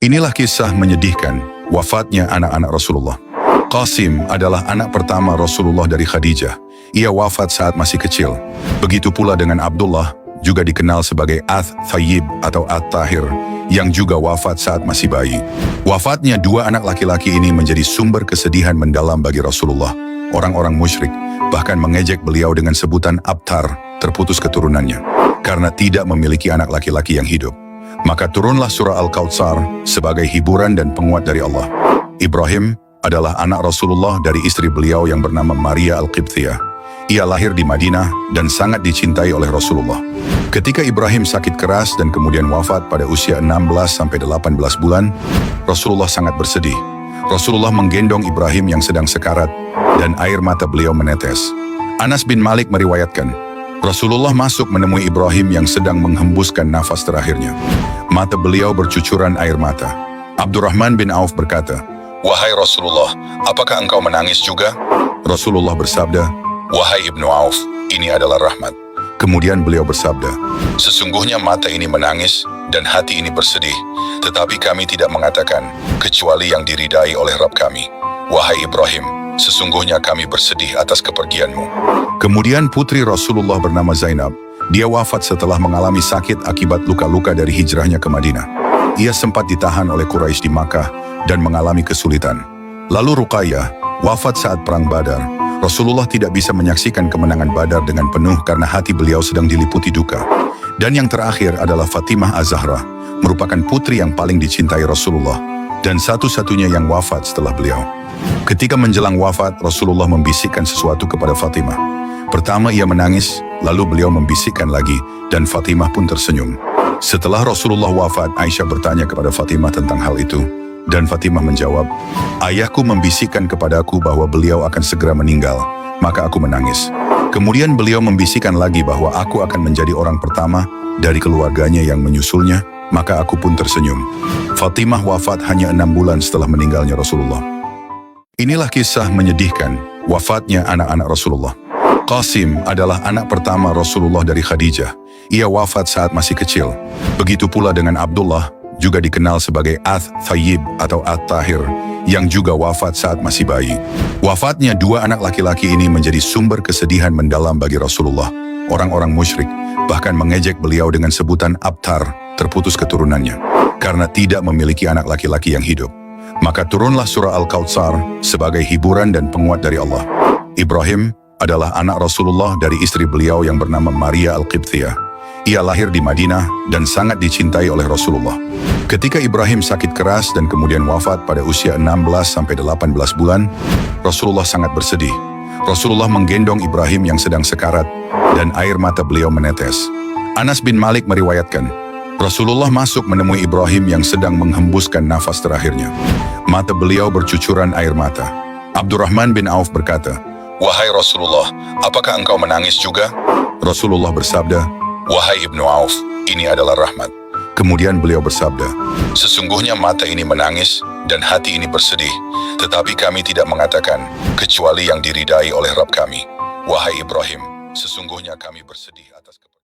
Inilah kisah menyedihkan wafatnya anak-anak Rasulullah. Qasim adalah anak pertama Rasulullah dari Khadijah. Ia wafat saat masih kecil. Begitu pula dengan Abdullah, juga dikenal sebagai Ath-Thayyib atau At-Tahir, yang juga wafat saat masih bayi. Wafatnya dua anak laki-laki ini menjadi sumber kesedihan mendalam bagi Rasulullah. Orang-orang musyrik bahkan mengejek beliau dengan sebutan Abtar, terputus keturunannya, karena tidak memiliki anak laki-laki yang hidup. Maka turunlah surah Al-Kautsar sebagai hiburan dan penguat dari Allah. Ibrahim adalah anak Rasulullah dari istri beliau yang bernama Maria Al-Qibtiyah. Ia lahir di Madinah dan sangat dicintai oleh Rasulullah. Ketika Ibrahim sakit keras dan kemudian wafat pada usia 16-18 bulan, Rasulullah sangat bersedih. Rasulullah menggendong Ibrahim yang sedang sekarat dan air mata beliau menetes. Anas bin Malik meriwayatkan, Rasulullah masuk menemui Ibrahim yang sedang menghembuskan nafas terakhirnya. Mata beliau bercucuran air mata. Abdurrahman bin Auf berkata, "Wahai Rasulullah, apakah engkau menangis juga?" Rasulullah bersabda, "Wahai Ibnu Auf, ini adalah rahmat." Kemudian beliau bersabda, "Sesungguhnya mata ini menangis dan hati ini bersedih, tetapi kami tidak mengatakan kecuali yang diridai oleh Rabb kami. Wahai Ibrahim, sesungguhnya kami bersedih atas kepergianmu." Kemudian putri Rasulullah bernama Zainab. Dia wafat setelah mengalami sakit akibat luka-luka dari hijrahnya ke Madinah. Ia sempat ditahan oleh Quraisy di Makkah dan mengalami kesulitan. Lalu Ruqayyah wafat saat perang Badar. Rasulullah tidak bisa menyaksikan kemenangan Badar dengan penuh karena hati beliau sedang diliputi duka. Dan yang terakhir adalah Fatimah Az-Zahra, merupakan putri yang paling dicintai Rasulullah dan satu-satunya yang wafat setelah beliau. Ketika menjelang wafat, Rasulullah membisikkan sesuatu kepada Fatimah. Pertama ia menangis, lalu beliau membisikkan lagi, dan Fatimah pun tersenyum. Setelah Rasulullah wafat, Aisyah bertanya kepada Fatimah tentang hal itu, dan Fatimah menjawab, "Ayahku membisikkan kepadaku bahwa beliau akan segera meninggal, maka aku menangis. Kemudian beliau membisikkan lagi bahwa aku akan menjadi orang pertama dari keluarganya yang menyusulnya, maka aku pun tersenyum." Fatimah wafat hanya 6 bulan setelah meninggalnya Rasulullah. Inilah kisah menyedihkan wafatnya anak-anak Rasulullah. Qasim adalah anak pertama Rasulullah dari Khadijah. Ia wafat saat masih kecil. Begitu pula dengan Abdullah, juga dikenal sebagai Ath-Thayyib atau At-Tahir, yang juga wafat saat masih bayi. Wafatnya dua anak laki-laki ini menjadi sumber kesedihan mendalam bagi Rasulullah. Orang-orang musyrik bahkan mengejek beliau dengan sebutan Abtar, terputus keturunannya, karena tidak memiliki anak laki-laki yang hidup. Maka turunlah surah Al-Kautsar sebagai hiburan dan penguat dari Allah. Ibrahim adalah anak Rasulullah dari istri beliau yang bernama Maria Al-Qibtiyah. Ia lahir di Madinah dan sangat dicintai oleh Rasulullah. Ketika Ibrahim sakit keras dan kemudian wafat pada usia 16-18 bulan, Rasulullah sangat bersedih. Rasulullah menggendong Ibrahim yang sedang sekarat dan air mata beliau menetes. Anas bin Malik meriwayatkan, Rasulullah masuk menemui Ibrahim yang sedang menghembuskan nafas terakhirnya. Mata beliau bercucuran air mata. Abdurrahman bin Auf berkata, "Wahai Rasulullah, apakah engkau menangis juga?" Rasulullah bersabda, "Wahai Ibnu Auf, ini adalah rahmat." Kemudian beliau bersabda, "Sesungguhnya mata ini menangis dan hati ini bersedih, tetapi kami tidak mengatakan kecuali yang diridai oleh Rabb kami. Wahai Ibrahim, sesungguhnya kami bersedih."